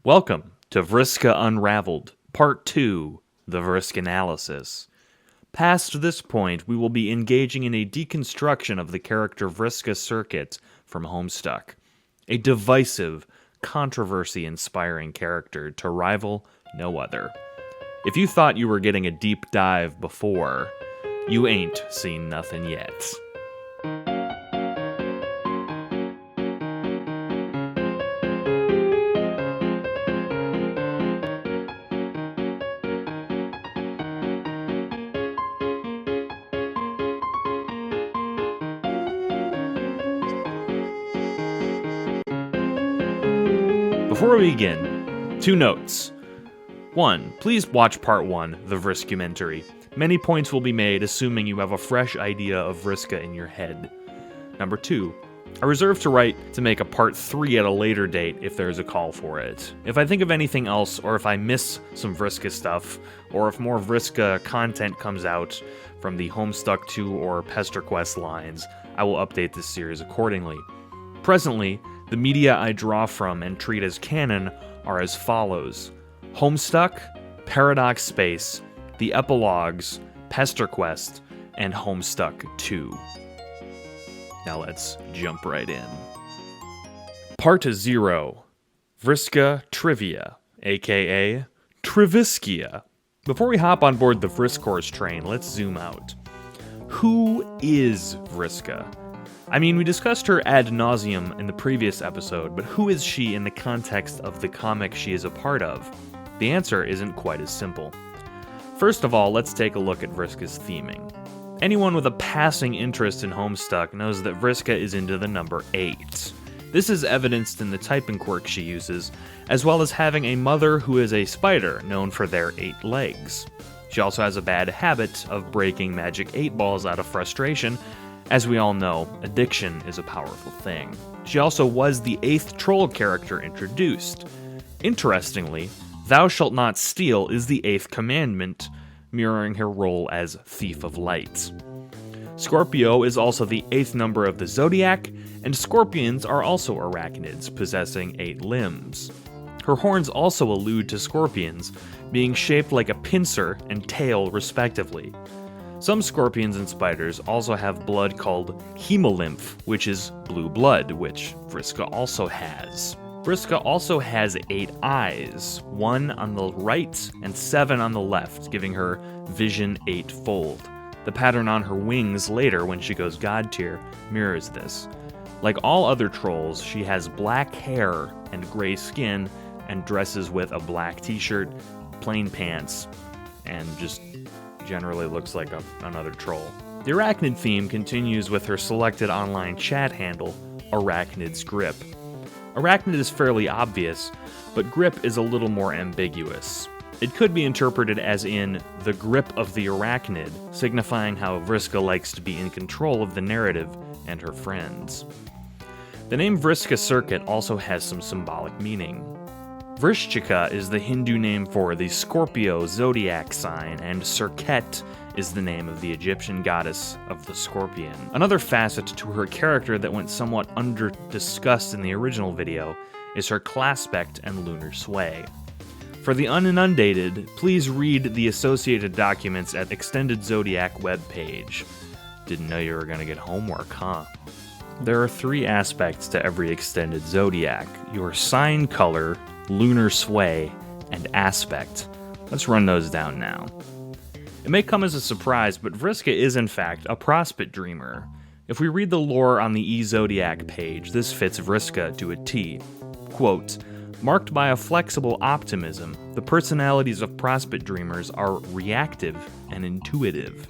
Welcome to Vriska Unravelled, Part 2, the Vriskanalysis. Past this point, we will be engaging in a deconstruction of the character VRISKA SERKET from Homestuck, a divisive, controversy-inspiring character to rival no other. If you thought you were getting a deep dive before, you ain't seen nothing yet. Before we begin, 2 notes. 1. Please watch Part 1, the Vriskumentary. Many points will be made assuming you have a fresh idea of Vriska in your head. Number 2. I reserve the right to make a Part 3 at a later date if there is a call for it. If I think of anything else, or if I miss some Vriska stuff, or if more Vriska content comes out from the Homestuck 2 or Pester Quest lines, I will update this series accordingly. Presently, the media I draw from and treat as canon are as follows: Homestuck, Paradox Space, the Epilogues, Pester Quest, and Homestuck 2. Now let's jump right in. Part 0. Vriska Trivia, aka Triviskia. Before we hop on board the Vriskors train, let's zoom out. Who is Vriska? I mean, we discussed her ad nauseum in the previous episode, but who is she in the context of the comic she is a part of? The answer isn't quite as simple. First of all, let's take a look at Vriska's theming. Anyone with a passing interest in Homestuck knows that Vriska is into the number 8. This is evidenced in the typing quirk she uses, as well as having a mother who is a spider, known for their 8 legs. She also has a bad habit of breaking magic 8 balls out of frustration. As we all know, addiction is a powerful thing. She also was the 8th troll character introduced. Interestingly, Thou shalt not steal is the 8th commandment, mirroring her role as Thief of Light. Scorpio is also the 8th number of the zodiac, and scorpions are also arachnids, possessing 8 limbs. Her horns also allude to scorpions, being shaped like a pincer and tail respectively. Some scorpions and spiders also have blood called hemolymph, which is blue blood, which Vriska also has. Vriska also has 8 eyes, 1 on the right and 7 on the left, giving her vision 8-fold. The pattern on her wings later, when she goes God tier, mirrors this. Like all other trolls, she has black hair and gray skin, and dresses with a black t-shirt, plain pants, and just generally looks like another troll. The arachnid theme continues with her selected online chat handle, Arachnid's Grip. Arachnid is fairly obvious, but grip is a little more ambiguous. It could be interpreted as in the grip of the arachnid, signifying how Vriska likes to be in control of the narrative and her friends. The name Vriska Serket also has some symbolic meaning. Vrishka is the Hindu name for the Scorpio zodiac sign, and Serket is the name of the Egyptian goddess of the scorpion. Another facet to her character that went somewhat under-discussed in the original video is her classpect and lunar sway. For the uninundated, please read the associated documents at Extended Zodiac webpage. Didn't know you were gonna get homework, huh? There are 3 aspects to every Extended Zodiac: your sign color, lunar sway, and aspect. Let's run those down now. It may come as a surprise, but Vriska is in fact a prospect dreamer. If we read the lore on the E-Zodiac page, this fits Vriska to a T. Quote, marked by a flexible optimism, the personalities of prospect dreamers are reactive and intuitive.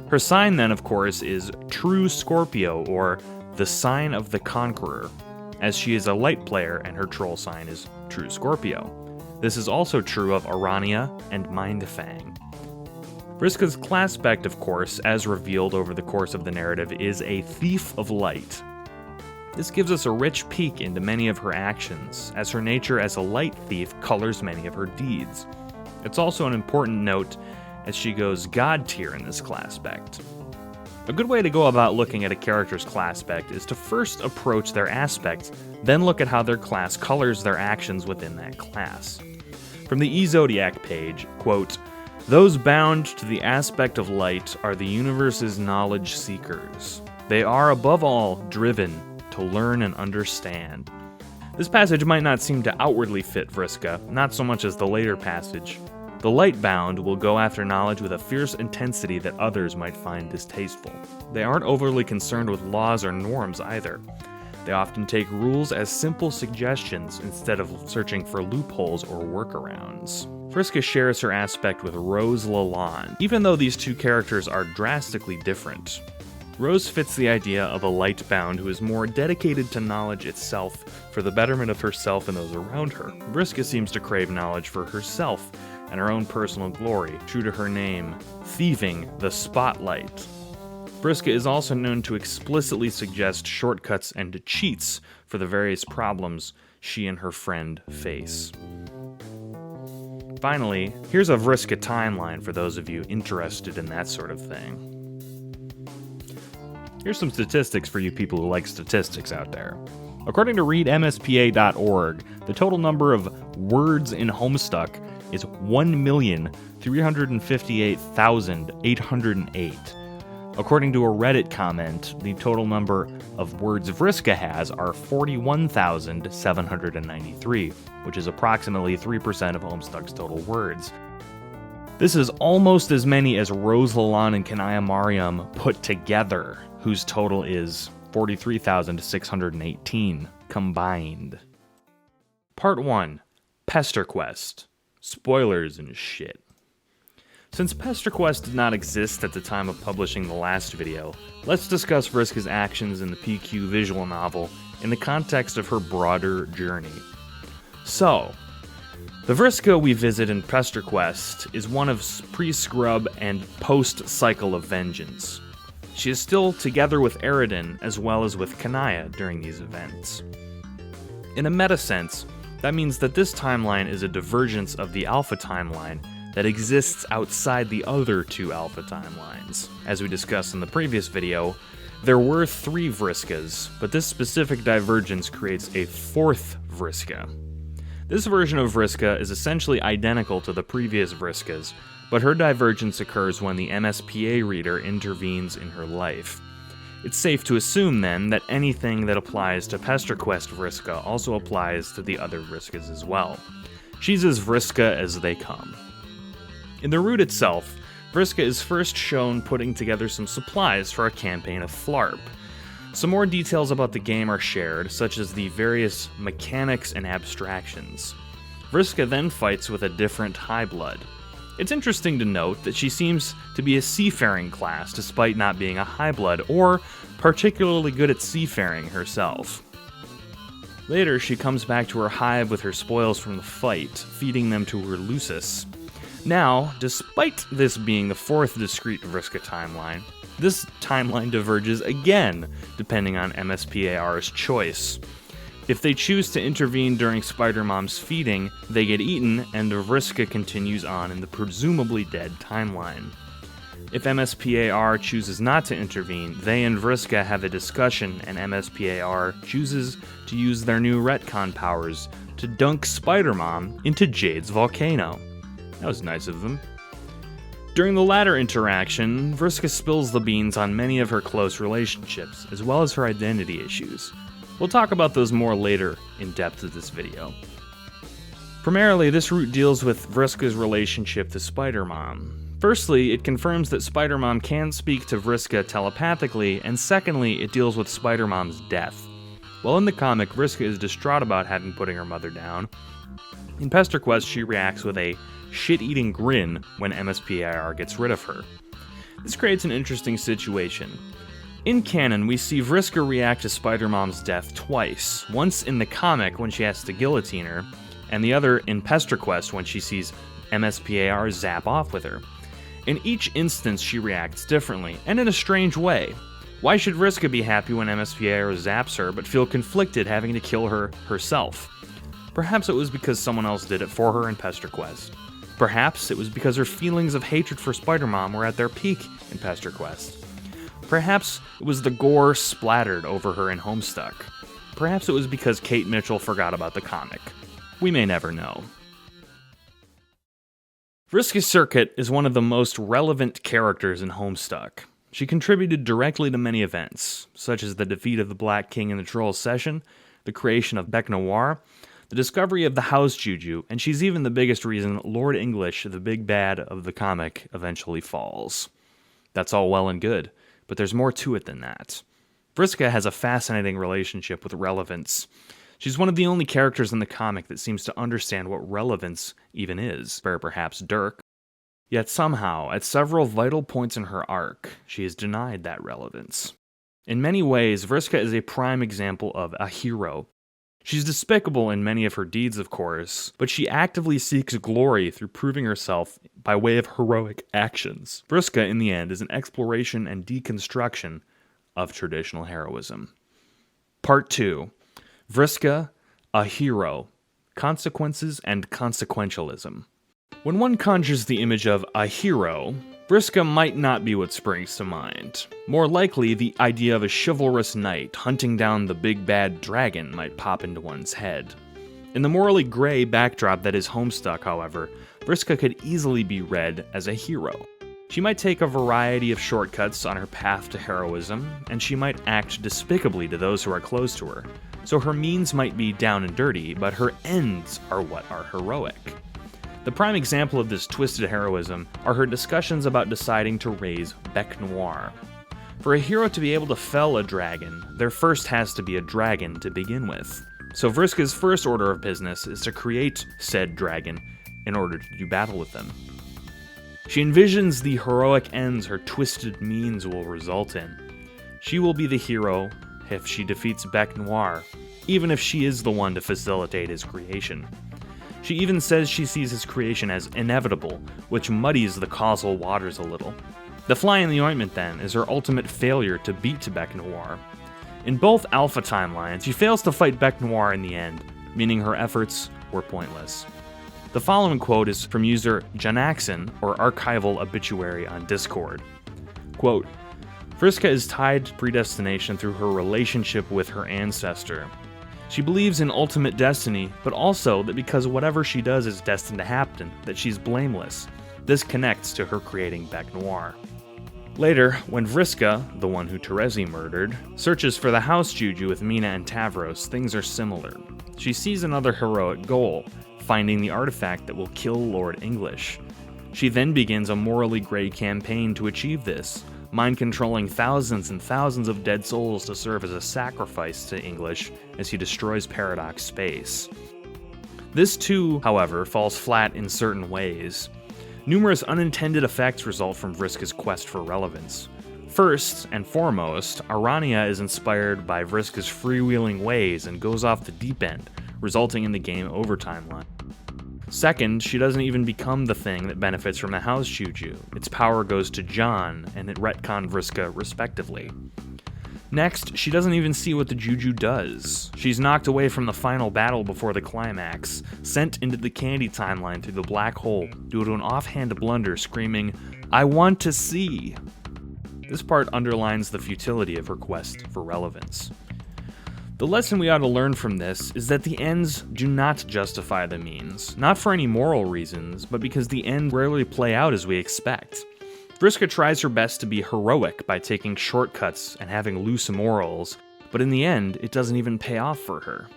Her sign then, of course, is True Scorpio, or the Sign of the Conqueror, as she is a light player and her troll sign is True Scorpio. This is also true of Arania and Mindfang. Vriska's classpect, of course, as revealed over the course of the narrative, is a Thief of Light. This gives us a rich peek into many of her actions, as her nature as a light thief colors many of her deeds. It's also an important note as she goes God tier in this classpect. A good way to go about looking at a character's class spec is to first approach their aspects, then look at how their class colors their actions within that class. From the eZodiac page, quote, "Those bound to the aspect of light are the universe's knowledge seekers. They are above all driven to learn and understand." This passage might not seem to outwardly fit Vriska, not so much as the later passage. The light-bound will go after knowledge with a fierce intensity that others might find distasteful. They aren't overly concerned with laws or norms either. They often take rules as simple suggestions instead of searching for loopholes or workarounds. Vriska shares her aspect with Rose Lalonde, even though these two characters are drastically different. Rose fits the idea of a light-bound who is more dedicated to knowledge itself for the betterment of herself and those around her. Vriska seems to crave knowledge for herself and her own personal glory, true to her name, thieving the spotlight. Vriska is also known to explicitly suggest shortcuts and cheats for the various problems she and her friend face. Finally, here's a Vriska timeline for those of you interested in that sort of thing. Here's some statistics for you people who like statistics out there. According to readmspa.org, the total number of words in Homestuck is 1,358,808. According to a Reddit comment, the total number of words Vriska has are 41,793, which is approximately 3% of Homestuck's total words. This is almost as many as Rose Lalonde and Kanaya Mariam put together, whose total is 43,618 combined. Part 1. Pester Quest. Spoilers and shit. Since Pester Quest did not exist at the time of publishing the last video, let's discuss Vriska's actions in the PQ visual novel in the context of her broader journey. So, the Vriska we visit in Pester Quest is one of pre-Scrub and post-Cycle of Vengeance. She is still together with Eridan as well as with Kanaya during these events. In a meta sense, that means that this timeline is a divergence of the Alpha timeline that exists outside the other two Alpha timelines. As we discussed in the previous video, there were 3 Vriskas, but this specific divergence creates a 4th Vriska. This version of Vriska is essentially identical to the previous Vriskas, but her divergence occurs when the MSPA reader intervenes in her life. It's safe to assume, then, that anything that applies to Pester Quest Vriska also applies to the other Vriskas as well. She's as Vriska as they come. In the route itself, Vriska is first shown putting together some supplies for a campaign of Flarp. Some more details about the game are shared, such as the various mechanics and abstractions. Vriska then fights with a different High Blood. It's interesting to note that she seems to be a seafaring class despite not being a High Blood or particularly good at seafaring herself. Later, she comes back to her hive with her spoils from the fight, feeding them to her Lucis. Now, despite this being the 4th discrete Vriska timeline, this timeline diverges again, depending on MSPAR's choice. If they choose to intervene during Spider-Mom's feeding, they get eaten, and Vriska continues on in the presumably dead timeline. If MSPAR chooses not to intervene, they and Vriska have a discussion, and MSPAR chooses to use their new retcon powers to dunk Spider-Mom into Jade's volcano. That was nice of them. During the latter interaction, Vriska spills the beans on many of her close relationships, as well as her identity issues. We'll talk about those more later in depth of this video. Primarily, this route deals with Vriska's relationship to Spider-Mom. Firstly, it confirms that Spider-Mom can speak to Vriska telepathically, and secondly, it deals with Spider-Mom's death. While in the comic, Vriska is distraught about having putting her mother down, in Pester Quest she reacts with a shit-eating grin when MSPAR gets rid of her. This creates an interesting situation. In canon, we see Vriska react to Spider-Mom's death twice, once in the comic when she has to guillotine her, and the other in Pester Quest when she sees MSPAR zap off with her. In each instance, she reacts differently, and in a strange way. Why should Vriska be happy when MSPAR zaps her, but feel conflicted having to kill her herself? Perhaps it was because someone else did it for her in Pester Quest. Perhaps it was because her feelings of hatred for Spider-Mom were at their peak in Pester Quest. Perhaps it was the gore splattered over her in Homestuck. Perhaps it was because Kate Mitchell forgot about the comic. We may never know. VRISKA SERKET is one of the most relevant characters in Homestuck. She contributed directly to many events, such as the defeat of the Black King in the Troll Session, the creation of Bec Noir, the discovery of the House Juju, and she's even the biggest reason Lord English, the big bad of the comic, eventually falls. That's all well and good, but there's more to it than that. Vriska has a fascinating relationship with relevance. She's one of the only characters in the comic that seems to understand what relevance even is, where perhaps Dirk. Yet somehow, at several vital points in her arc, she is denied that relevance. In many ways, Vriska is a prime example of a hero. She's despicable in many of her deeds, of course, but she actively seeks glory through proving herself by way of heroic actions. Vriska, in the end, is an exploration and deconstruction of traditional heroism. Part 2. Vriska, a hero. Consequences and consequentialism. When one conjures the image of a hero, Vriska might not be what springs to mind. More likely, the idea of a chivalrous knight hunting down the big bad dragon might pop into one's head. In the morally gray backdrop that is Homestuck, however, Vriska could easily be read as a hero. She might take a variety of shortcuts on her path to heroism, and she might act despicably to those who are close to her. So her means might be down and dirty, but her ends are what are heroic. The prime example of this twisted heroism are her discussions about deciding to raise Bec Noir. For a hero to be able to fell a dragon, there first has to be a dragon to begin with. So Vriska's first order of business is to create said dragon in order to do battle with them. She envisions the heroic ends her twisted means will result in. She will be the hero if she defeats Bec Noir, even if she is the one to facilitate his creation. She even says she sees his creation as inevitable, which muddies the causal waters a little. The fly in the ointment, then, is her ultimate failure to beat Bec Noir. In both Alpha timelines, she fails to fight Bec Noir in the end, meaning her efforts were pointless. The following quote is from user Janaxon, or Archival Obituary on Discord. Quote, Vriska is tied to predestination through her relationship with her ancestor. She believes in ultimate destiny, but also that because whatever she does is destined to happen, that she's blameless. This connects to her creating Bec Noir. Later, when Vriska, the one who Terezi murdered, searches for the House Juju with Mina and Tavros, things are similar. She sees another heroic goal, finding the artifact that will kill Lord English. She then begins a morally gray campaign to achieve this, mind-controlling thousands and thousands of dead souls to serve as a sacrifice to English as he destroys Paradox Space. This too, however, falls flat in certain ways. Numerous unintended effects result from Vriska's quest for relevance. First and foremost, Arania is inspired by Vriska's freewheeling ways and goes off the deep end, resulting in the game over timeline. Second, she doesn't even become the thing that benefits from the House Juju. Its power goes to John, and it retcon Vriska respectively. Next, she doesn't even see what the Juju does. She's knocked away from the final battle before the climax, sent into the candy timeline through the black hole due to an offhand blunder screaming, "I want to see!" This part underlines the futility of her quest for relevance. The lesson we ought to learn from this is that the ends do not justify the means, not for any moral reasons, but because the ends rarely play out as we expect. Vriska tries her best to be heroic by taking shortcuts and having loose morals, but in the end, it doesn't even pay off for her.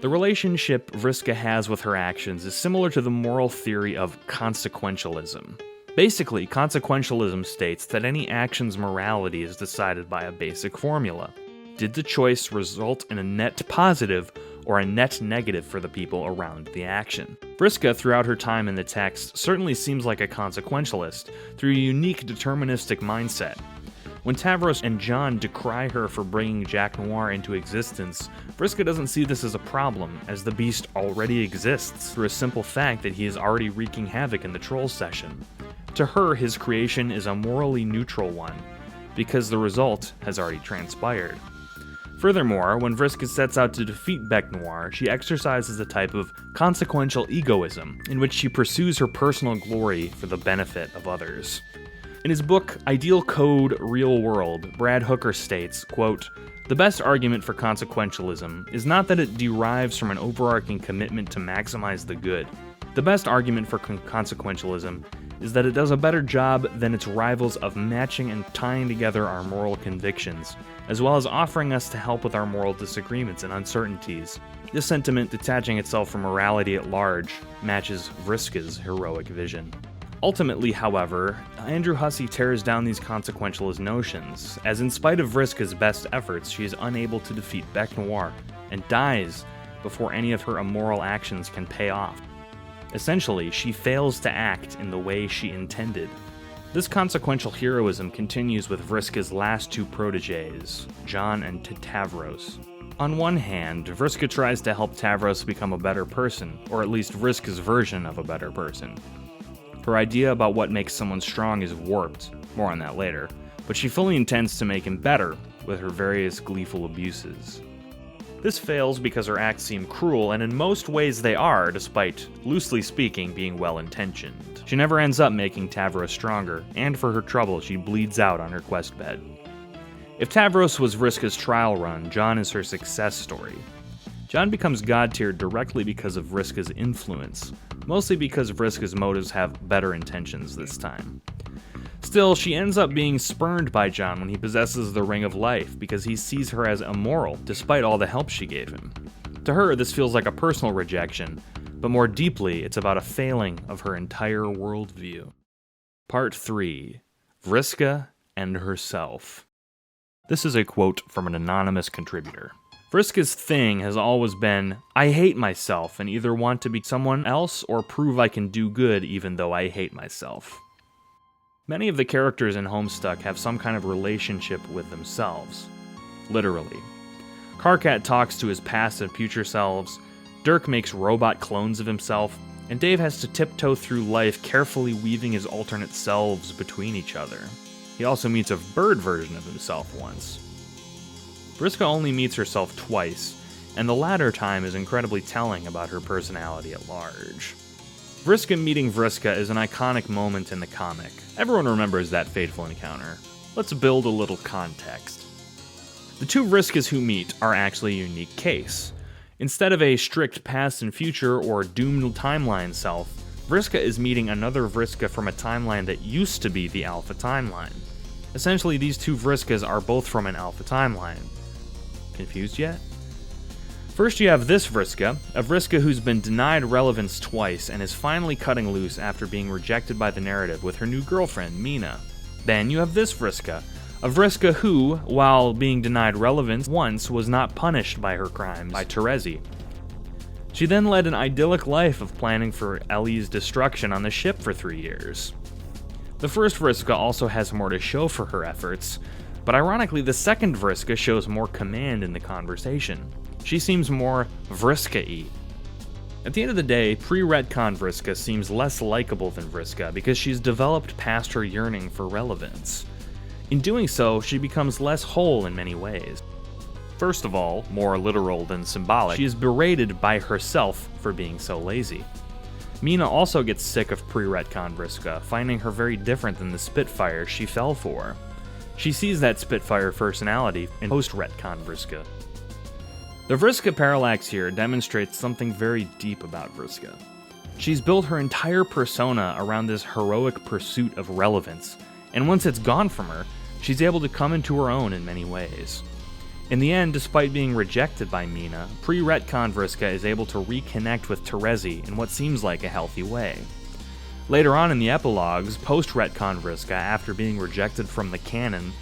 The relationship Vriska has with her actions is similar to the moral theory of consequentialism. Basically, consequentialism states that any action's morality is decided by a basic formula. Did the choice result in a net positive or a net negative for the people around the action? Vriska, throughout her time in the text, certainly seems like a consequentialist through a unique deterministic mindset. When Tavros and John decry her for bringing Jack Noir into existence, Vriska doesn't see this as a problem, as the beast already exists through a simple fact that he is already wreaking havoc in the Troll Session. To her, his creation is a morally neutral one, because the result has already transpired. Furthermore, when Vriska sets out to defeat Bec Noir, she exercises a type of consequential egoism, in which she pursues her personal glory for the benefit of others. In his book, Ideal Code, Real World, Brad Hooker states, quote, "The best argument for consequentialism is not that it derives from an overarching commitment to maximize the good. The best argument for consequentialism is that it does a better job than its rivals of matching and tying together our moral convictions, as well as offering us to help with our moral disagreements and uncertainties. This sentiment, detaching itself from morality at large, matches Vriska's heroic vision." Ultimately, however, Andrew Hussie tears down these consequentialist notions, as in spite of Vriska's best efforts, she is unable to defeat Bec Noir, and dies before any of her immoral actions can pay off. Essentially, she fails to act in the way she intended. This consequential heroism continues with Vriska's last two protégés, John and Tavros. On one hand, Vriska tries to help Tavros become a better person, or at least Vriska's version of a better person. Her idea about what makes someone strong is warped, more on that later, but she fully intends to make him better with her various gleeful abuses. This fails because her acts seem cruel, and in most ways they are, despite, loosely speaking, being well-intentioned. She never ends up making Tavros stronger, and for her trouble, she bleeds out on her quest bed. If Tavros was Vriska's trial run, John is her success story. John becomes god-tier directly because of Vriska's influence, mostly because Vriska's motives have better intentions this time. Still, she ends up being spurned by John when he possesses the Ring of Life because he sees her as immoral despite all the help she gave him. To her, this feels like a personal rejection, but more deeply, it's about a failing of her entire worldview. Part 3. Vriska and Herself. This is a quote from an anonymous contributor. Vriska's thing has always been, "I hate myself and either want to be someone else or prove I can do good even though I hate myself." Many of the characters in Homestuck have some kind of relationship with themselves. Literally. Carcat talks to his past and future selves, Dirk makes robot clones of himself, and Dave has to tiptoe through life carefully weaving his alternate selves between each other. He also meets a bird version of himself once. Vriska only meets herself twice, and the latter time is incredibly telling about her personality at large. Vriska meeting Vriska is an iconic moment in the comic. Everyone remembers that fateful encounter. Let's build a little context. The two Vriskas who meet are actually a unique case. Instead of a strict past and future or doomed timeline self, Vriska is meeting another Vriska from a timeline that used to be the Alpha timeline. Essentially, these two Vriskas are both from an Alpha timeline. Confused yet? First you have this Vriska, a Vriska who's been denied relevance twice and is finally cutting loose after being rejected by the narrative with her new girlfriend, Mina. Then you have this Vriska, a Vriska who, while being denied relevance once, was not punished by her crimes by Terezi. She then led an idyllic life of planning for Ellie's destruction on the ship for 3 years. The first Vriska also has more to show for her efforts, but ironically the second Vriska shows more command in the conversation. She seems more Vriska-y. At the end of the day, pre-retcon Vriska seems less likable than Vriska because she's developed past her yearning for relevance. In doing so, she becomes less whole in many ways. First of all, more literal than symbolic, she is berated by herself for being so lazy. Mina also gets sick of pre-retcon Vriska, finding her very different than the Spitfire she fell for. She sees that Spitfire personality in post-retcon Vriska. The Vriska parallax here demonstrates something very deep about Vriska. She's built her entire persona around this heroic pursuit of relevance, and once it's gone from her, she's able to come into her own in many ways. In the end, despite being rejected by Mina, pre-retcon Vriska is able to reconnect with Terezi in what seems like a healthy way. Later on in the epilogues, post-retcon Vriska, after being rejected from the canon,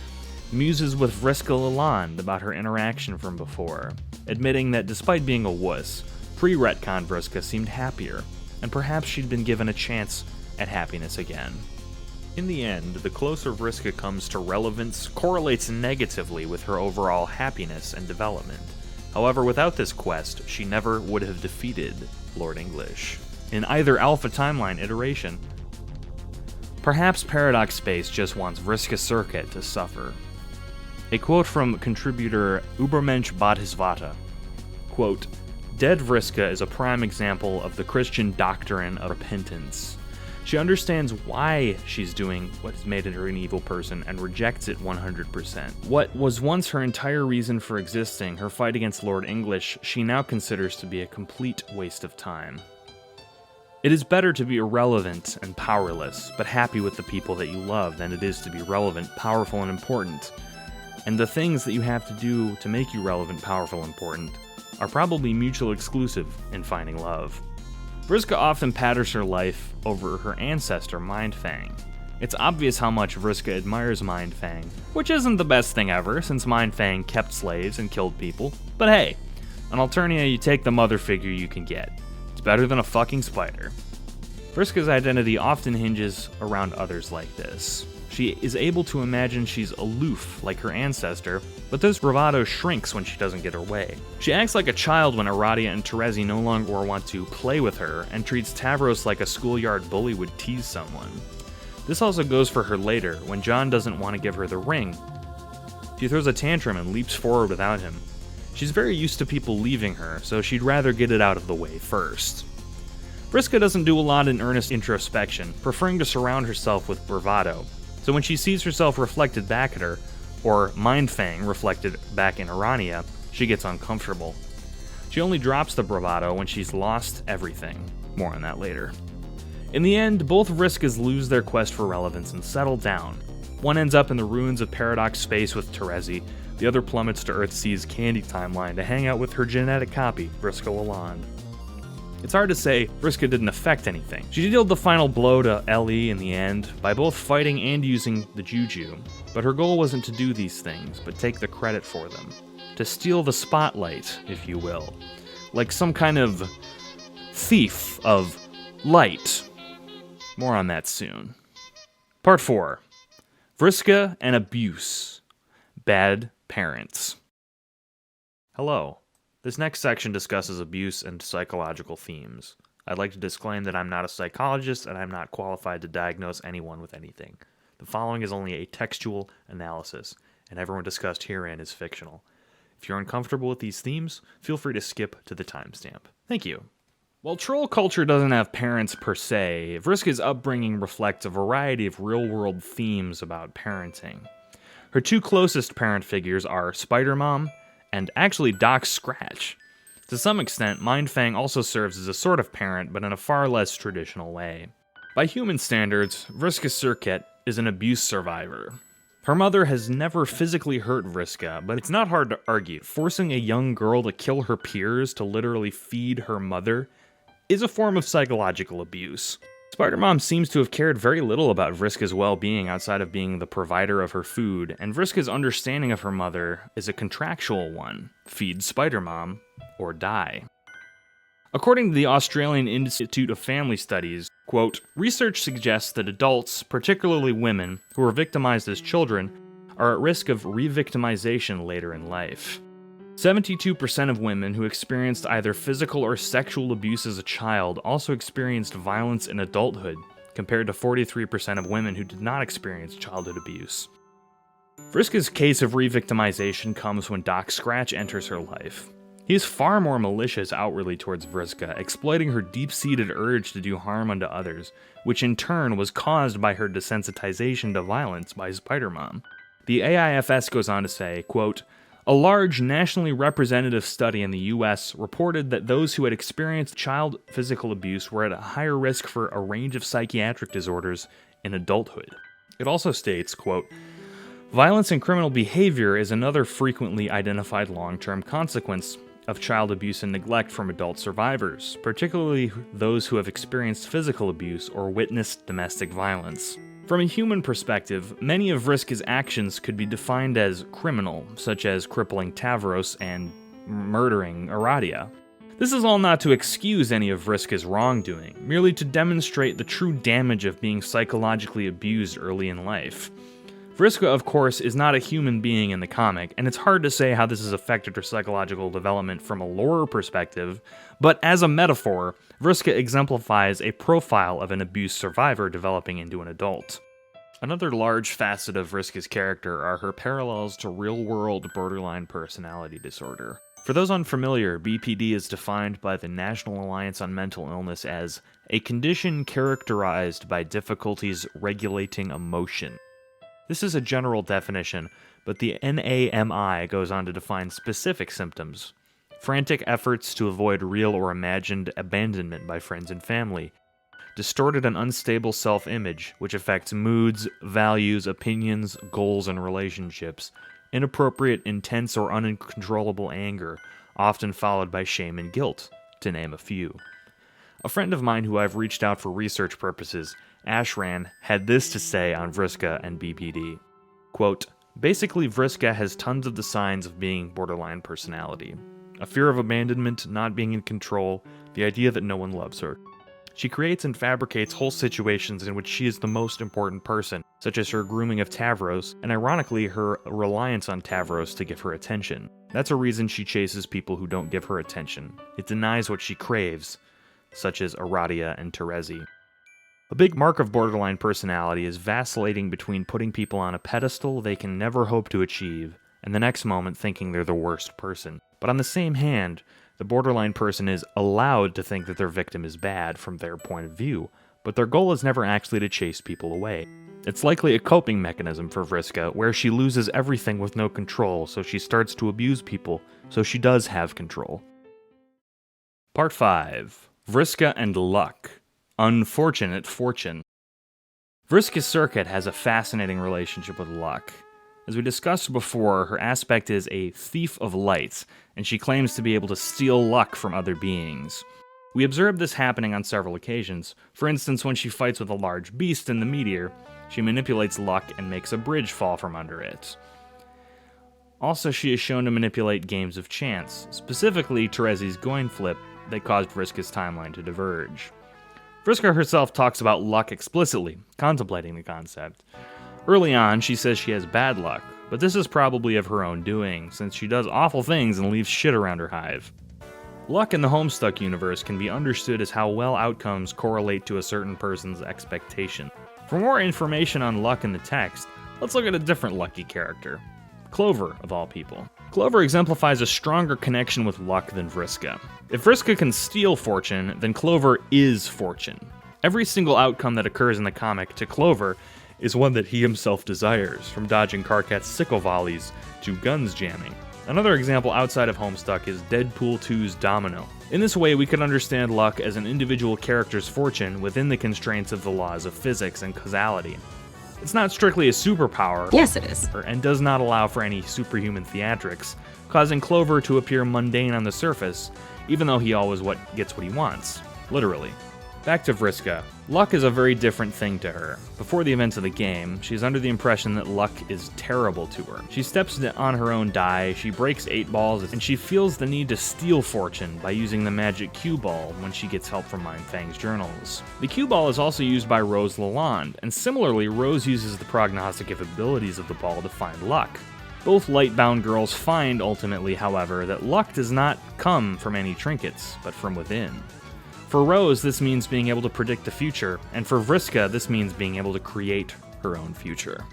muses with Vriska Lalonde about her interaction from before, admitting that despite being a wuss, pre-retcon Vriska seemed happier, and perhaps she'd been given a chance at happiness again. In the end, the closer Vriska comes to relevance correlates negatively with her overall happiness and development. However, without this quest, she never would have defeated Lord English in either Alpha timeline iteration. Perhaps Paradox Space just wants VRISKA SERKET to suffer. A quote from contributor Ubermensch Bodhisvata, quote, "Dead Vriska is a prime example of the Christian doctrine of repentance. She understands why she's doing what has made her an evil person and rejects it 100%. What was once her entire reason for existing, her fight against Lord English, she now considers to be a complete waste of time. It is better to be irrelevant and powerless, but happy with the people that you love, than it is to be relevant, powerful, and important. And the things that you have to do to make you relevant, powerful, and important are probably mutually exclusive in finding love. Vriska often patterns her life over her ancestor, Mindfang. It's obvious how much Vriska admires Mindfang, which isn't the best thing ever, since Mindfang kept slaves and killed people. But hey, on Alternia you take the mother figure you can get. It's better than a fucking spider. Vriska's identity often hinges around others like this. She is able to imagine she's aloof like her ancestor, but this bravado shrinks when she doesn't get her way. She acts like a child when Aradia and Terezi no longer want to play with her, and treats Tavros like a schoolyard bully would tease someone. This also goes for her later, when John doesn't want to give her the ring. She throws a tantrum and leaps forward without him. She's very used to people leaving her, so she'd rather get it out of the way first. Vriska doesn't do a lot in earnest introspection, preferring to surround herself with bravado. So when she sees herself reflected back at her, or Mindfang reflected back in Arania, she gets uncomfortable. She only drops the bravado when she's lost everything. More on that later. In the end, both Vriskas lose their quest for relevance and settle down. One ends up in the ruins of Paradox Space with Terezi, the other plummets to Earthsea's Candy timeline to hang out with her genetic copy, Vriska Lalonde. It's hard to say Vriska didn't affect anything. She dealt the final blow to Ellie in the end by both fighting and using the Juju, but her goal wasn't to do these things, but take the credit for them. To steal the spotlight, if you will. Like some kind of thief of light. More on that soon. Part 4. Vriska and Abuse. Bad Parents. Hello. This next section discusses abuse and psychological themes. I'd like to disclaim that I'm not a psychologist and I'm not qualified to diagnose anyone with anything. The following is only a textual analysis, and everyone discussed herein is fictional. If you're uncomfortable with these themes, feel free to skip to the timestamp. Thank you. While troll culture doesn't have parents per se, Vriska's upbringing reflects a variety of real-world themes about parenting. Her two closest parent figures are Spider Mom and actually Doc Scratch. To some extent, Mindfang also serves as a sort of parent, but in a far less traditional way. By human standards, VRISKA SERKET is an abuse survivor. Her mother has never physically hurt Vriska, but it's not hard to argue. Forcing a young girl to kill her peers to literally feed her mother is a form of psychological abuse. Spider-Mom seems to have cared very little about Vriska's well-being outside of being the provider of her food, and Vriska's understanding of her mother is a contractual one: feed Spider-Mom or die. According to the Australian Institute of Family Studies, quote, research suggests that adults, particularly women, who are victimized as children, are at risk of re-victimization later in life. 72% of women who experienced either physical or sexual abuse as a child also experienced violence in adulthood, compared to 43% of women who did not experience childhood abuse. Vriska's case of re-victimization comes when Doc Scratch enters her life. He is far more malicious outwardly towards Vriska, exploiting her deep-seated urge to do harm unto others, which in turn was caused by her desensitization to violence by Spider-Mom. The AIFS goes on to say, quote, a large nationally representative study in the US reported that those who had experienced child physical abuse were at a higher risk for a range of psychiatric disorders in adulthood. It also states, quote, violence and criminal behavior is another frequently identified long-term consequence of child abuse and neglect from adult survivors, particularly those who have experienced physical abuse or witnessed domestic violence. From a human perspective, many of Vriska's actions could be defined as criminal, such as crippling Tavros and murdering Aradia. This is all not to excuse any of Vriska's wrongdoing, merely to demonstrate the true damage of being psychologically abused early in life. Vriska, of course, is not a human being in the comic, and it's hard to say how this has affected her psychological development from a lore perspective, but as a metaphor, Vriska exemplifies a profile of an abuse survivor developing into an adult. Another large facet of Vriska's character are her parallels to real-world borderline personality disorder. For those unfamiliar, BPD is defined by the National Alliance on Mental Illness as a condition characterized by difficulties regulating emotion. This is a general definition, but the NAMI goes on to define specific symptoms. Frantic efforts to avoid real or imagined abandonment by friends and family. Distorted and unstable self-image, which affects moods, values, opinions, goals, and relationships. Inappropriate, intense, or uncontrollable anger, often followed by shame and guilt, to name a few. A friend of mine who I've reached out for research purposes, Ashran, had this to say on Vriska and BPD. Quote, basically, Vriska has tons of the signs of being borderline personality. A fear of abandonment, not being in control, the idea that no one loves her. She creates and fabricates whole situations in which she is the most important person, such as her grooming of Tavros, and ironically her reliance on Tavros to give her attention. That's a reason she chases people who don't give her attention. It denies what she craves, such as Aradia and Terezi. A big mark of borderline personality is vacillating between putting people on a pedestal they can never hope to achieve, and the next moment thinking they're the worst person. But on the same hand, the borderline person is allowed to think that their victim is bad from their point of view, but their goal is never actually to chase people away. It's likely a coping mechanism for Vriska, where she loses everything with no control, so she starts to abuse people, so she does have control. Part 5. Vriska and Luck. Unfortunate Fortune. VRISKA SERKET has a fascinating relationship with luck. As we discussed before, her aspect is a thief of light, and she claims to be able to steal luck from other beings. We observed this happening on several occasions. For instance, when she fights with a large beast in the meteor, she manipulates luck and makes a bridge fall from under it. Also, she is shown to manipulate games of chance, specifically Terezi's coin flip that caused Vriska's timeline to diverge. Vriska herself talks about luck explicitly, contemplating the concept. Early on, she says she has bad luck, but this is probably of her own doing, since she does awful things and leaves shit around her hive. Luck in the Homestuck universe can be understood as how well outcomes correlate to a certain person's expectation. For more information on luck in the text, let's look at a different lucky character. Clover, of all people. Clover exemplifies a stronger connection with luck than Vriska. If Vriska can steal fortune, then Clover is fortune. Every single outcome that occurs in the comic to Clover is one that he himself desires, from dodging Karkat's sickle volleys to guns jamming. Another example outside of Homestuck is Deadpool 2's Domino. In this way, we could understand luck as an individual character's fortune within the constraints of the laws of physics and causality. It's not strictly a superpower. Yes, it is. And does not allow for any superhuman theatrics, causing Clover to appear mundane on the surface, even though he always gets what he wants. Literally. Back to Vriska. Luck is a very different thing to her. Before the events of the game, she's under the impression that luck is terrible to her. She steps on her own die, she breaks 8 balls, and she feels the need to steal fortune by using the magic cue ball when she gets help from Mindfang's journals. The cue ball is also used by Rose Lalonde, and similarly, Rose uses the prognostic abilities of the ball to find luck. Both light-bound girls find, ultimately, however, that luck does not come from any trinkets, but from within. For Rose, this means being able to predict the future, and for Vriska, this means being able to create her own future.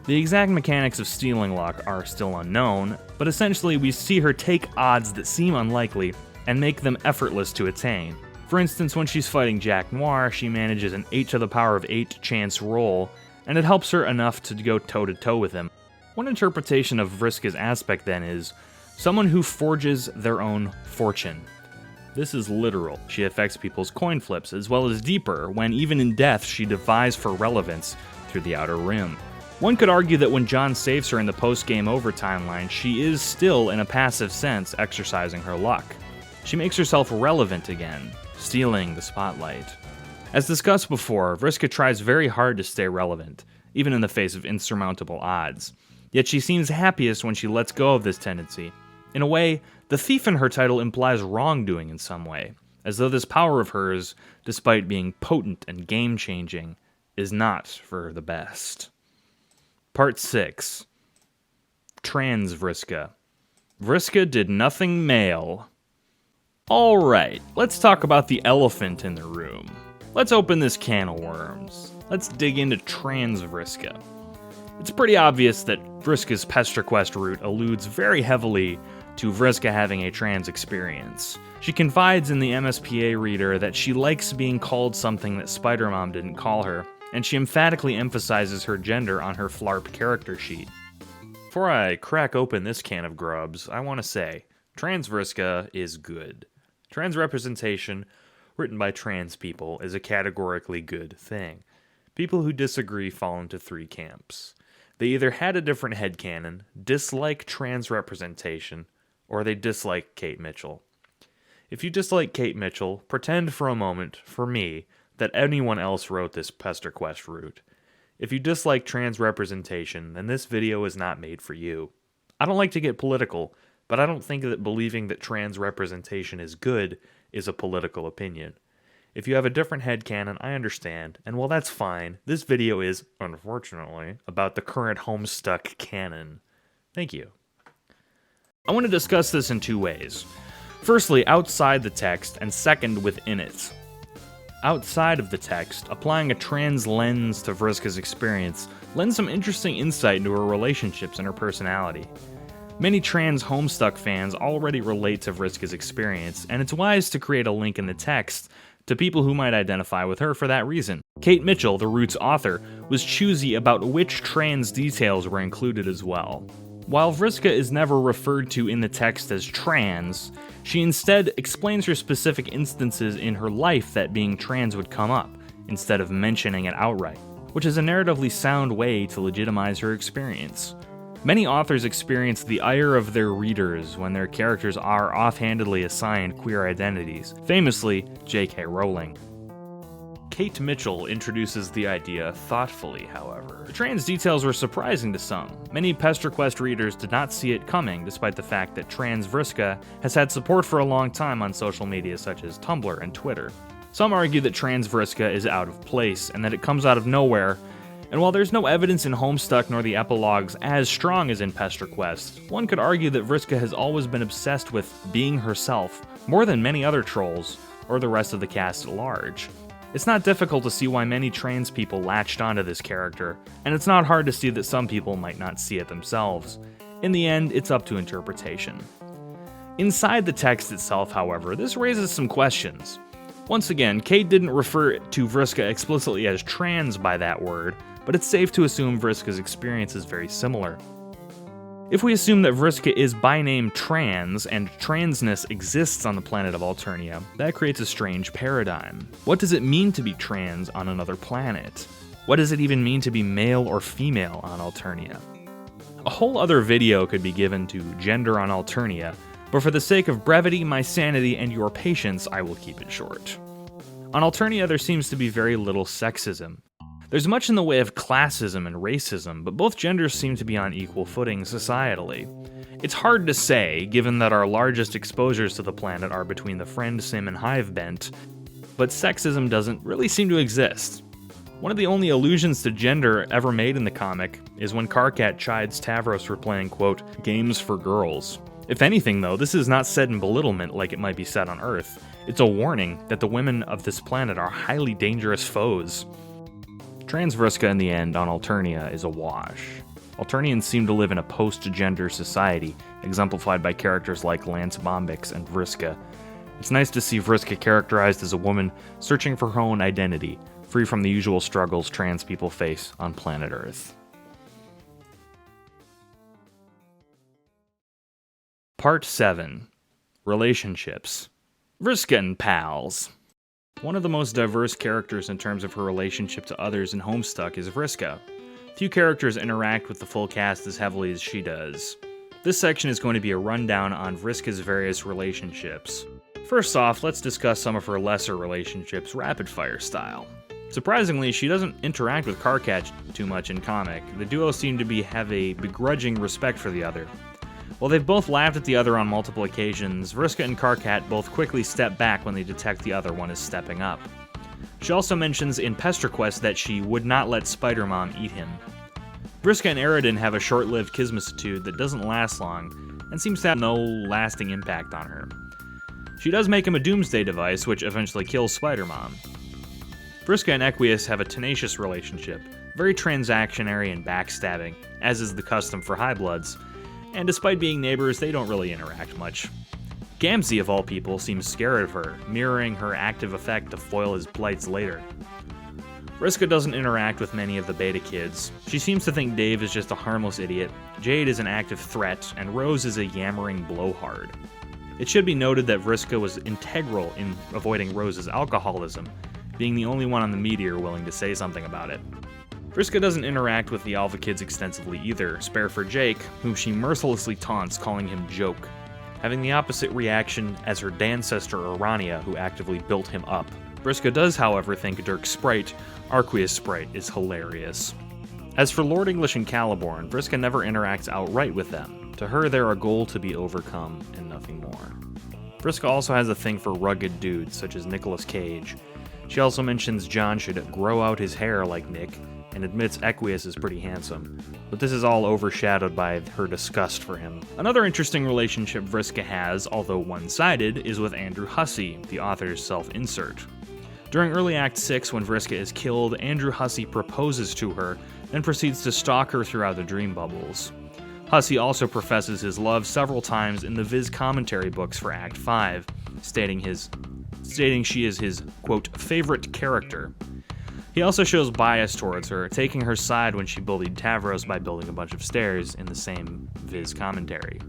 The exact mechanics of stealing luck are still unknown, but essentially we see her take odds that seem unlikely and make them effortless to attain. For instance, when she's fighting Jack Noir, she manages an 8 to the power of 8 chance roll, and it helps her enough to go toe-to-toe with him. One interpretation of Vriska's aspect, then, is someone who forges their own fortune. This is literal. She affects people's coin flips, as well as deeper, when even in death she devies for relevance through the Outer Rim. One could argue that when John saves her in the post-game over timeline, she is still, in a passive sense, exercising her luck. She makes herself relevant again, stealing the spotlight. As discussed before, Vriska tries very hard to stay relevant, even in the face of insurmountable odds. Yet she seems happiest when she lets go of this tendency. In a way, the thief in her title implies wrongdoing in some way, as though this power of hers, despite being potent and game-changing, is not for the best. Part 6. Trans Vriska. Vriska did nothing male. Alright, let's talk about the elephant in the room. Let's open this can of worms. Let's dig into trans Vriska. It's pretty obvious that Vriska's Pestraquest route alludes very heavily to Vriska having a trans experience. She confides in the MSPA reader that she likes being called something that Spider-Mom didn't call her, and she emphatically emphasizes her gender on her FLARP character sheet. Before I crack open this can of grubs, I want to say, trans Vriska is good. Trans representation, written by trans people, is a categorically good thing. People who disagree fall into three camps. They either had a different headcanon, dislike trans representation, or they dislike Kate Mitchell. If you dislike Kate Mitchell, pretend for a moment, for me, that anyone else wrote this PesterQuest route. If you dislike trans representation, then this video is not made for you. I don't like to get political, but I don't think that believing that trans representation is good is a political opinion. If you have a different headcanon, I understand, and while that's fine, this video is, unfortunately, about the current Homestuck canon. Thank you. I want to discuss this in two ways. Firstly, outside the text, and second, within it. Outside of the text, applying a trans lens to Vriska's experience lends some interesting insight into her relationships and her personality. Many trans Homestuck fans already relate to Vriska's experience, and it's wise to create a link in the text to people who might identify with her for that reason. Kate Mitchell, the route's author, was choosy about which trans details were included as well. While Vriska is never referred to in the text as trans, she instead explains her specific instances in her life that being trans would come up, instead of mentioning it outright, which is a narratively sound way to legitimize her experience. Many authors experience the ire of their readers when their characters are offhandedly assigned queer identities, famously J.K. Rowling. Kate Mitchell introduces the idea thoughtfully, however. The trans details were surprising to some. Many PesterQuest readers did not see it coming, despite the fact that trans Vriska has had support for a long time on social media such as Tumblr and Twitter. Some argue that trans Vriska is out of place, and that it comes out of nowhere, and while there's no evidence in Homestuck nor the epilogues as strong as in PesterQuest, one could argue that Vriska has always been obsessed with being herself, more than many other trolls, or the rest of the cast at large. It's not difficult to see why many trans people latched onto this character, and it's not hard to see that some people might not see it themselves. In the end, it's up to interpretation. Inside the text itself, however, this raises some questions. Once again, Kate didn't refer to Vriska explicitly as trans by that word, but it's safe to assume Vriska's experience is very similar. If we assume that Vriska is by name trans, and transness exists on the planet of Alternia, that creates a strange paradigm. What does it mean to be trans on another planet? What does it even mean to be male or female on Alternia? A whole other video could be given to gender on Alternia, but for the sake of brevity, my sanity, and your patience, I will keep it short. On Alternia, there seems to be very little sexism. There's much in the way of classism and racism, but both genders seem to be on equal footing societally. It's hard to say, given that our largest exposures to the planet are between the Friend, Sim, and Hive bent, but sexism doesn't really seem to exist. One of the only allusions to gender ever made in the comic is when Karkat chides Tavros for playing, quote, games for girls. If anything, though, this is not said in belittlement like it might be said on Earth. It's a warning that the women of this planet are highly dangerous foes. Trans Vriska in the end on Alternia is a wash. Alternians seem to live in a post-gender society, exemplified by characters like Lance Bombix and Vriska. It's nice to see Vriska characterized as a woman searching for her own identity, free from the usual struggles trans people face on planet Earth. Part 7. Relationships. Vriska and pals. One of the most diverse characters in terms of her relationship to others in Homestuck is Vriska. Few characters interact with the full cast as heavily as she does. This section is going to be a rundown on Vriska's various relationships. First off, let's discuss some of her lesser relationships rapid-fire style. Surprisingly, she doesn't interact with Karkat too much in comic. The duo seem to have a begrudging respect for the other. While they've both laughed at the other on multiple occasions, Vriska and Karkat both quickly step back when they detect the other one is stepping up. She also mentions in PesterQuest that she would not let Spider-Mom eat him. Vriska and Aridin have a short-lived kismissitude that doesn't last long, and seems to have no lasting impact on her. She does make him a doomsday device, which eventually kills Spider-Mom. Vriska and Equius have a tenacious relationship, very transactionary and backstabbing, as is the custom for Highbloods, and despite being neighbors, they don't really interact much. Gamzee, of all people, seems scared of her, mirroring her active effect to foil his plights later. Vriska doesn't interact with many of the beta kids. She seems to think Dave is just a harmless idiot, Jade is an active threat, and Rose is a yammering blowhard. It should be noted that Vriska was integral in avoiding Rose's alcoholism, being the only one on the meteor willing to say something about it. Vriska doesn't interact with the alpha kids extensively either, spare for Jake, whom she mercilessly taunts, calling him Joke, having the opposite reaction as her Dancestor Urania, who actively built him up. Vriska does, however, think Dirk's sprite, Arqueus Sprite, is hilarious. As for Lord English and Caliborn, Vriska never interacts outright with them. To her, they're a goal to be overcome, and nothing more. Vriska also has a thing for rugged dudes, such as Nicolas Cage. She also mentions John should grow out his hair like Nick, and admits Equius is pretty handsome, but this is all overshadowed by her disgust for him. Another interesting relationship Vriska has, although one-sided, is with Andrew Hussie, the author's self-insert. During early Act 6, when Vriska is killed, Andrew Hussie proposes to her, then proceeds to stalk her throughout the dream bubbles. Hussie also professes his love several times in the Vriskamenary books for Act 5, stating she is his, quote, favorite character. He also shows bias towards her, taking her side when she bullied Tavros by building a bunch of stairs in the same Vriskamenary.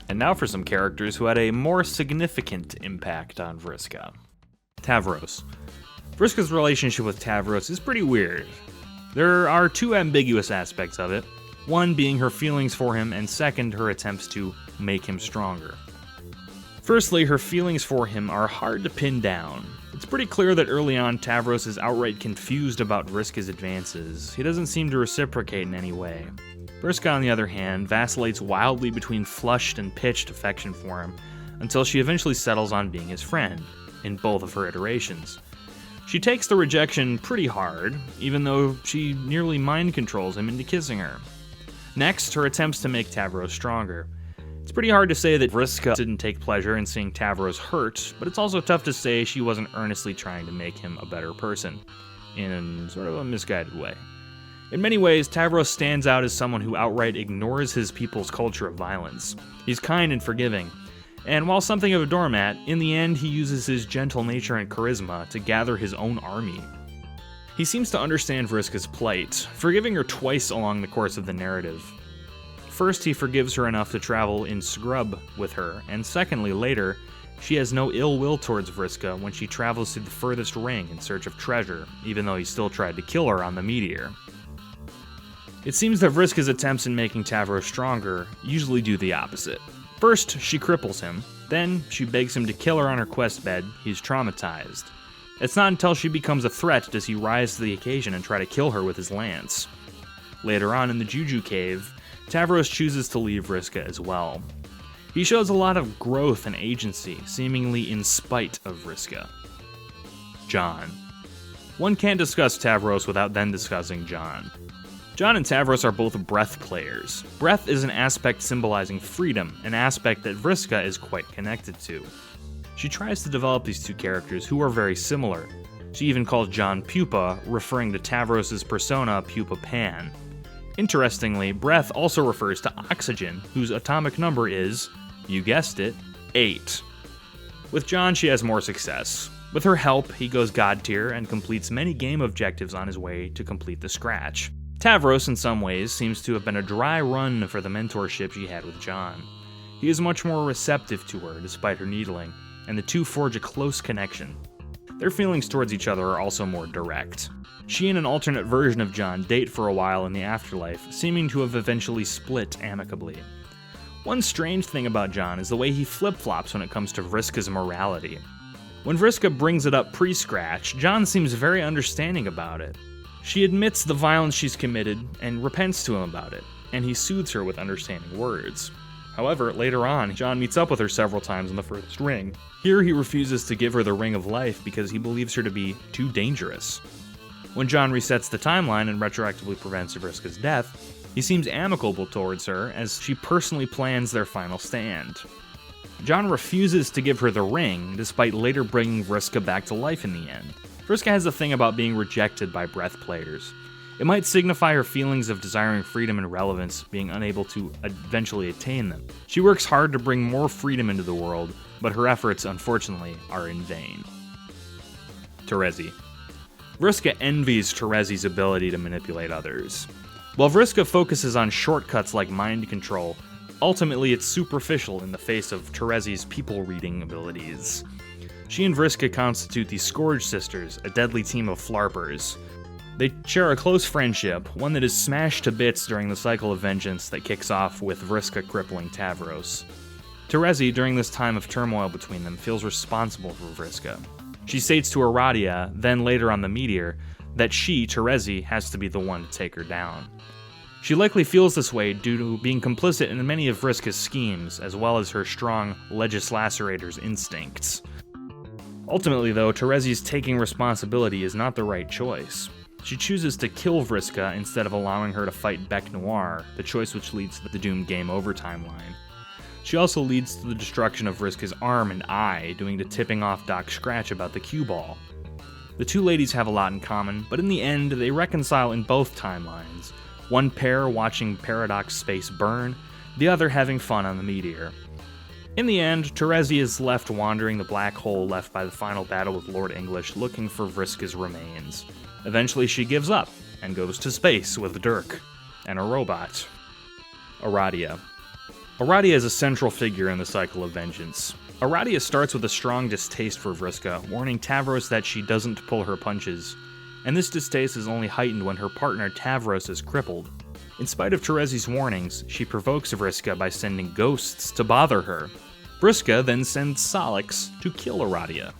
And now for some characters who had a more significant impact on Vriska. Tavros. Vriska's relationship with Tavros is pretty weird. There are two ambiguous aspects of it, one being her feelings for him, and second, her attempts to make him stronger. Firstly, her feelings for him are hard to pin down. It's pretty clear that early on Tavros is outright confused about Vriska's advances. He doesn't seem to reciprocate in any way. Vriska, on the other hand, vacillates wildly between flushed and pitched affection for him, until she eventually settles on being his friend, in both of her iterations. She takes the rejection pretty hard, even though she nearly mind controls him into kissing her. Next, her attempts to make Tavros stronger. It's pretty hard to say that Vriska didn't take pleasure in seeing Tavros hurt, but it's also tough to say she wasn't earnestly trying to make him a better person, in sort of a misguided way. In many ways, Tavros stands out as someone who outright ignores his people's culture of violence. He's kind and forgiving, and while something of a doormat, in the end he uses his gentle nature and charisma to gather his own army. He seems to understand Vriska's plight, forgiving her twice along the course of the narrative. First, he forgives her enough to travel in scrub with her, and secondly, later, she has no ill will towards Vriska when she travels through the furthest ring in search of treasure, even though he still tried to kill her on the meteor. It seems that Vriska's attempts in making Tavros stronger usually do the opposite. First, she cripples him, then she begs him to kill her on her quest bed. He's traumatized. It's not until she becomes a threat does he rise to the occasion and try to kill her with his lance. Later on in the Juju Cave, Tavros chooses to leave Vriska as well. He shows a lot of growth and agency, seemingly in spite of Vriska. John. One can't discuss Tavros without then discussing John. John and Tavros are both breath players. Breath is an aspect symbolizing freedom, an aspect that Vriska is quite connected to. She tries to develop these two characters who are very similar. She even calls John Pupa, referring to Tavros' persona Pupa Pan. Interestingly, breath also refers to oxygen, whose atomic number is, you guessed it, 8. With John, she has more success. With her help, he goes God tier and completes many game objectives on his way to complete the Scratch. Tavros, in some ways, seems to have been a dry run for the mentorship she had with John. He is much more receptive to her, despite her needling, and the two forge a close connection. Their feelings towards each other are also more direct. She and an alternate version of John date for a while in the afterlife, seeming to have eventually split amicably. One strange thing about John is the way he flip-flops when it comes to Vriska's morality. When Vriska brings it up pre-Scratch, John seems very understanding about it. She admits the violence she's committed and repents to him about it, and he soothes her with understanding words. However, later on, John meets up with her several times in the furthest ring. Here he refuses to give her the Ring of Life because he believes her to be too dangerous. When John resets the timeline and retroactively prevents Vriska's death, he seems amicable towards her as she personally plans their final stand. John refuses to give her the ring, despite later bringing Vriska back to life in the end. Vriska has a thing about being rejected by breath players. It might signify her feelings of desiring freedom and relevance, being unable to eventually attain them. She works hard to bring more freedom into the world, but her efforts, unfortunately, are in vain. Triviskia. Vriska envies Triviskia's ability to manipulate others. While Vriska focuses on shortcuts like mind control, ultimately it's superficial in the face of Triviskia's people-reading abilities. She and Vriska constitute the Scourge Sisters, a deadly team of flarpers. They share a close friendship, one that is smashed to bits during the cycle of vengeance that kicks off with Vriska crippling Tavros. Triviskia, during this time of turmoil between them, feels responsible for Vriska. She states to Aradia, then later on the Meteor, that she, Triviskia, has to be the one to take her down. She likely feels this way due to being complicit in many of Vriska's schemes, as well as her strong legislacerator's instincts. Ultimately, though, Triviskia's taking responsibility is not the right choice. She chooses to kill Vriska instead of allowing her to fight Bec Noir, the choice which leads to the doomed game over timeline. She also leads to the destruction of Vriska's arm and eye, doing the tipping off Doc Scratch about the cue ball. The two ladies have a lot in common, but in the end, they reconcile in both timelines, one pair watching Paradox Space burn, the other having fun on the Meteor. In the end, Triviskia is left wandering the black hole left by the final battle with Lord English, looking for Vriska's remains. Eventually she gives up, and goes to space with Dirk, and a robot. Aradia. Aradia is a central figure in the cycle of vengeance. Aradia starts with a strong distaste for Vriska, warning Tavros that she doesn't pull her punches, and this distaste is only heightened when her partner Tavros is crippled. In spite of Triviskia's warnings, she provokes Vriska by sending ghosts to bother her. Vriska then sends Solix to kill Aradia.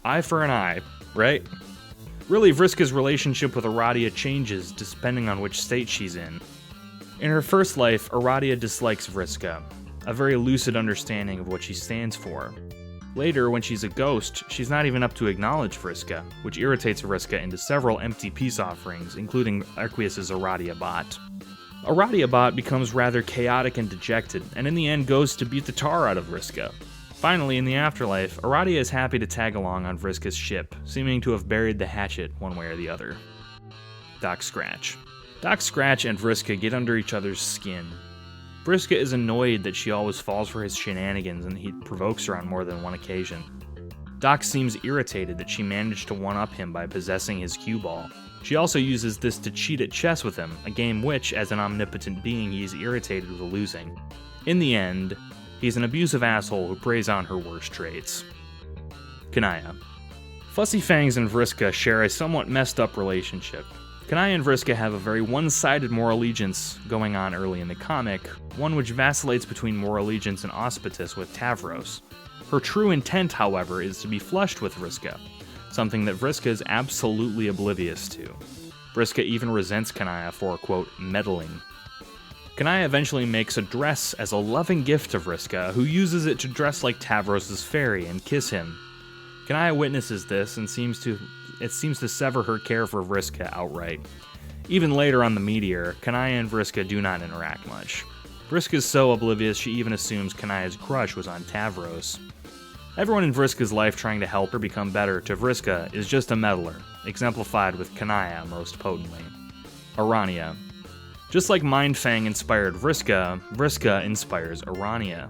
Eye for an eye, right? Really, Vriska's relationship with Aradia changes depending on which state she's in. In her first life, Aradia dislikes Vriska, a very lucid understanding of what she stands for. Later, when she's a ghost, she's not even up to acknowledge Vriska, which irritates Vriska into several empty peace offerings, including Arceus's Aradia bot. Aradia bot becomes rather chaotic and dejected, and in the end goes to beat the tar out of Vriska. Finally, in the afterlife, Aradia is happy to tag along on Vriska's ship, seeming to have buried the hatchet one way or the other. Doc Scratch. Doc Scratch and Vriska get under each other's skin. Vriska is annoyed that she always falls for his shenanigans and he provokes her on more than one occasion. Doc seems irritated that she managed to one-up him by possessing his cue ball. She also uses this to cheat at chess with him, a game which, as an omnipotent being, he is irritated with losing. In the end, he's an abusive asshole who preys on her worst traits. Kanaya. Fussy Fangs and Vriska share a somewhat messed up relationship. Kanaya and Vriska have a very one-sided moral allegiance going on early in the comic, one which vacillates between moral allegiance and auspice with Tavros. Her true intent, however, is to be flushed with Vriska, something that Vriska is absolutely oblivious to. Vriska even resents Kanaya for, quote, meddling. Kanaya eventually makes a dress as a loving gift to Vriska, who uses it to dress like Tavros' fairy and kiss him. Kanaya witnesses this and seems to sever her care for Vriska outright. Even later on the Meteor, Kanaya and Vriska do not interact much. Vriska is so oblivious she even assumes Kanaya's crush was on Tavros. Everyone in Vriska's life trying to help her become better to Vriska is just a meddler, exemplified with Kanaya most potently. Arania. Just like Mindfang inspired Vriska, Vriska inspires Arania.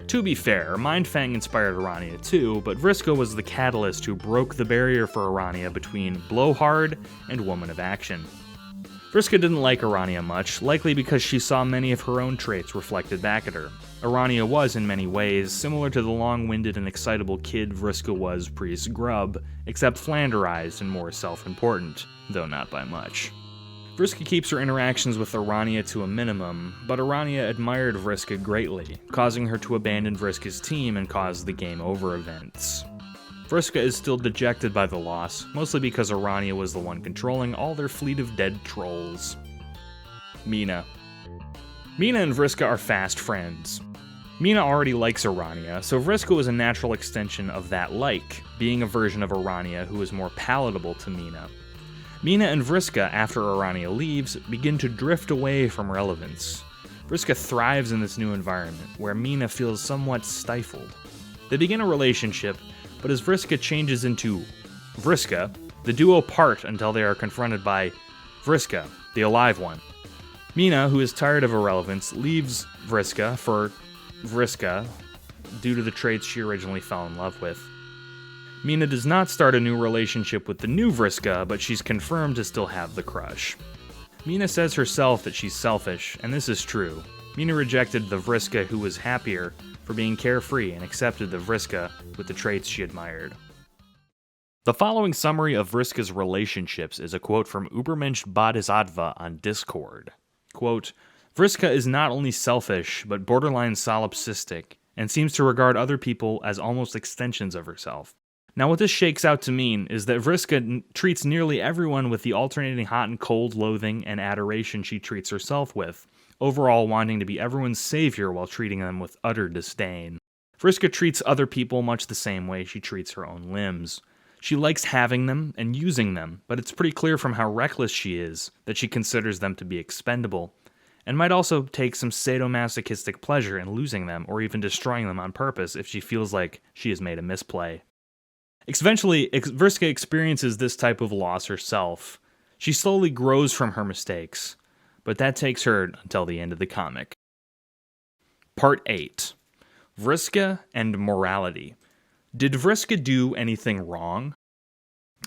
To be fair, Mindfang inspired Arania too, but Vriska was the catalyst who broke the barrier for Arania between Blowhard and Woman of Action. Vriska didn't like Arania much, likely because she saw many of her own traits reflected back at her. Arania was, in many ways, similar to the long-winded and excitable kid Vriska was pre-Scrub, except flanderized and more self-important, though not by much. Vriska keeps her interactions with Arania to a minimum, but Arania admired Vriska greatly, causing her to abandon Vriska's team and cause the game over events. Vriska is still dejected by the loss, mostly because Arania was the one controlling all their fleet of dead trolls. Mina. Mina and Vriska are fast friends. Mina already likes Arania, so Vriska was a natural extension of that like, being a version of Arania who is more palatable to Mina. Mina and Vriska, after Arania leaves, begin to drift away from relevance. Vriska thrives in this new environment, where Mina feels somewhat stifled. They begin a relationship, but as Vriska changes into Vriska, the duo part until they are confronted by Vriska, the alive one. Mina, who is tired of irrelevance, leaves Vriska for Vriska due to the traits she originally fell in love with. Mina does not start a new relationship with the new Vriska, but she's confirmed to still have the crush. Mina says herself that she's selfish, and this is true. Mina rejected the Vriska who was happier for being carefree and accepted the Vriska with the traits she admired. The following summary of Vriska's relationships is a quote from Ubermensch Bodhisattva on Discord. Quote, Vriska is not only selfish, but borderline solipsistic, and seems to regard other people as almost extensions of herself. Now what this shakes out to mean is that Vriska treats nearly everyone with the alternating hot and cold loathing and adoration she treats herself with, overall wanting to be everyone's savior while treating them with utter disdain. Vriska treats other people much the same way she treats her own limbs. She likes having them and using them, but it's pretty clear from how reckless she is that she considers them to be expendable, and might also take some sadomasochistic pleasure in losing them or even destroying them on purpose if she feels like she has made a misplay. Eventually, Vriska experiences this type of loss herself. She slowly grows from her mistakes, but that takes her until the end of the comic. Part 8. Vriska and Morality. Did Vriska do anything wrong?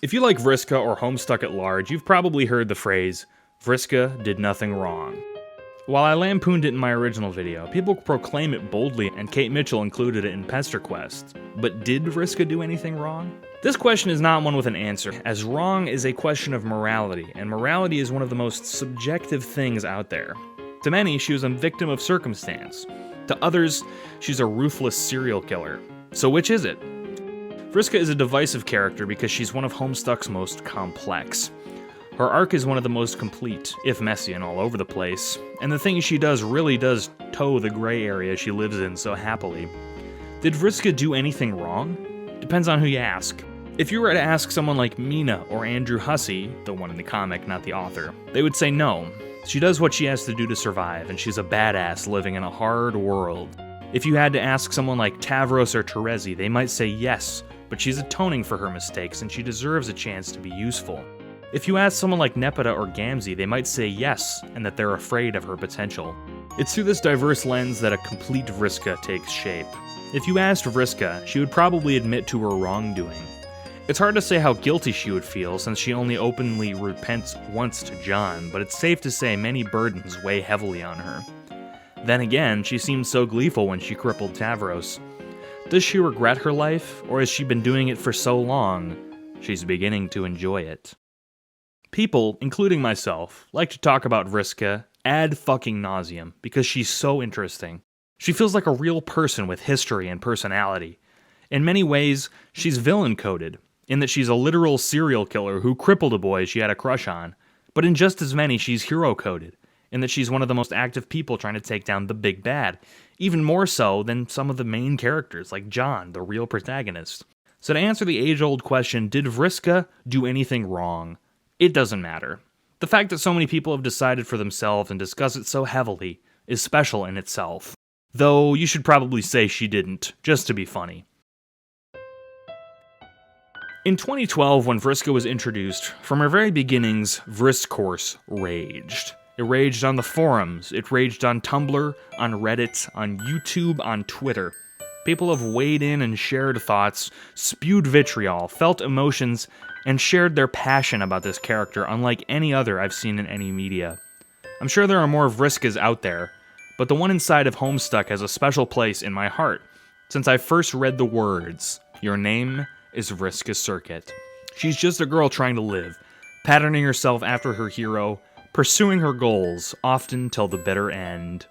If you like Vriska or Homestuck at large, you've probably heard the phrase, Vriska did nothing wrong. While I lampooned it in my original video, people proclaim it boldly, and Kate Mitchell included it in Pester Quest. But did Vriska do anything wrong? This question is not one with an answer, as wrong is a question of morality, and morality is one of the most subjective things out there. To many, she was a victim of circumstance. To others, she's a ruthless serial killer. So which is it? Vriska is a divisive character because she's one of Homestuck's most complex. Her arc is one of the most complete, if messy and all over the place, and the things she does really does toe the gray area she lives in so happily. Did Vriska do anything wrong? Depends on who you ask. If you were to ask someone like Mina or Andrew Hussie, the one in the comic, not the author, they would say no. She does what she has to do to survive, and she's a badass living in a hard world. If you had to ask someone like Tavros or Terezi, they might say yes, but she's atoning for her mistakes and she deserves a chance to be useful. If you ask someone like Nepeta or Gamzee, they might say yes, and that they're afraid of her potential. It's through this diverse lens that a complete Vriska takes shape. If you asked Vriska, she would probably admit to her wrongdoing. It's hard to say how guilty she would feel since she only openly repents once to John, but it's safe to say many burdens weigh heavily on her. Then again, she seemed so gleeful when she crippled Tavros. Does she regret her life, or has she been doing it for so long, she's beginning to enjoy it? People, including myself, like to talk about Vriska ad fucking nauseum because she's so interesting. She feels like a real person with history and personality. In many ways, she's villain-coded, in that she's a literal serial killer who crippled a boy she had a crush on, but in just as many, she's hero-coded, in that she's one of the most active people trying to take down the big bad, even more so than some of the main characters, like John, the real protagonist. So to answer the age-old question, did Vriska do anything wrong? It doesn't matter. The fact that so many people have decided for themselves and discuss it so heavily is special in itself. Though you should probably say she didn't, just to be funny. In 2012, when Vriska was introduced, from her very beginnings, Vriscourse raged. It raged on the forums, it raged on Tumblr, on Reddit, on YouTube, on Twitter. People have weighed in and shared thoughts, spewed vitriol, felt emotions, and shared their passion about this character unlike any other I've seen in any media. I'm sure there are more Vriskas out there, but the one inside of Homestuck has a special place in my heart, since I first read the words, "Your name is VRISKA SERKET." She's just a girl trying to live, patterning herself after her hero, pursuing her goals, often till the bitter end.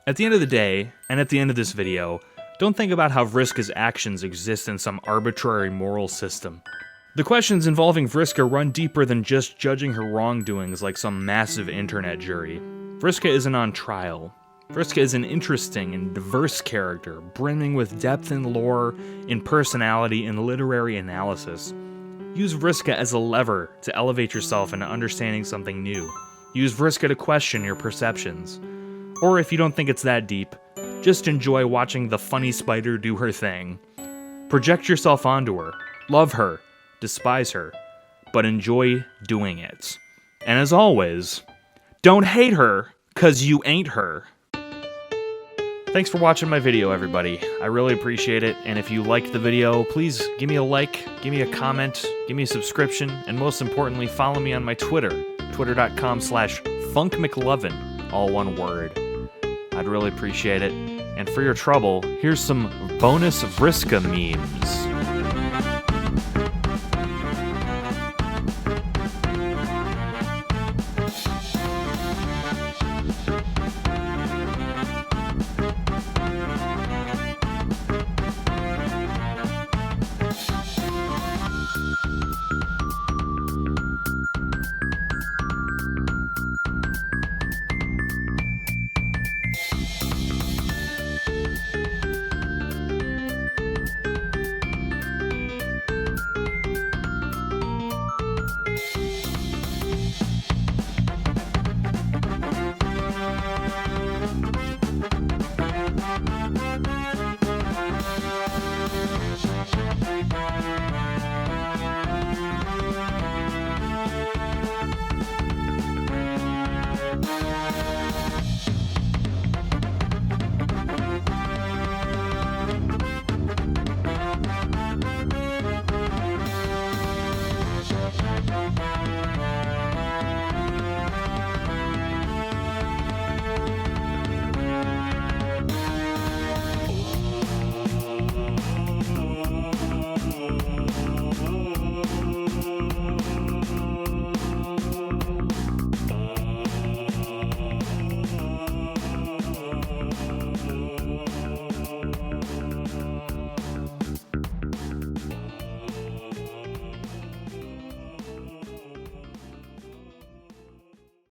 At the end of the day, and at the end of this video, don't think about how Vriska's actions exist in some arbitrary moral system. The questions involving Vriska run deeper than just judging her wrongdoings like some massive internet jury. Vriska isn't on trial. Vriska is an interesting and diverse character, brimming with depth in lore, in personality, and literary analysis. Use Vriska as a lever to elevate yourself into understanding something new. Use Vriska to question your perceptions. Or if you don't think it's that deep, just enjoy watching the funny spider do her thing. Project yourself onto her, love her, despise her, but enjoy doing it. And as always, don't hate her, 'cause you ain't her. Thanks for watching my video, everybody. I really appreciate it, and if you liked the video, please give me a like, give me a comment, give me a subscription, and most importantly, follow me on my Twitter, twitter.com/funkmclovin, all one word. I'd really appreciate it. And for your trouble, here's some bonus Vriska memes.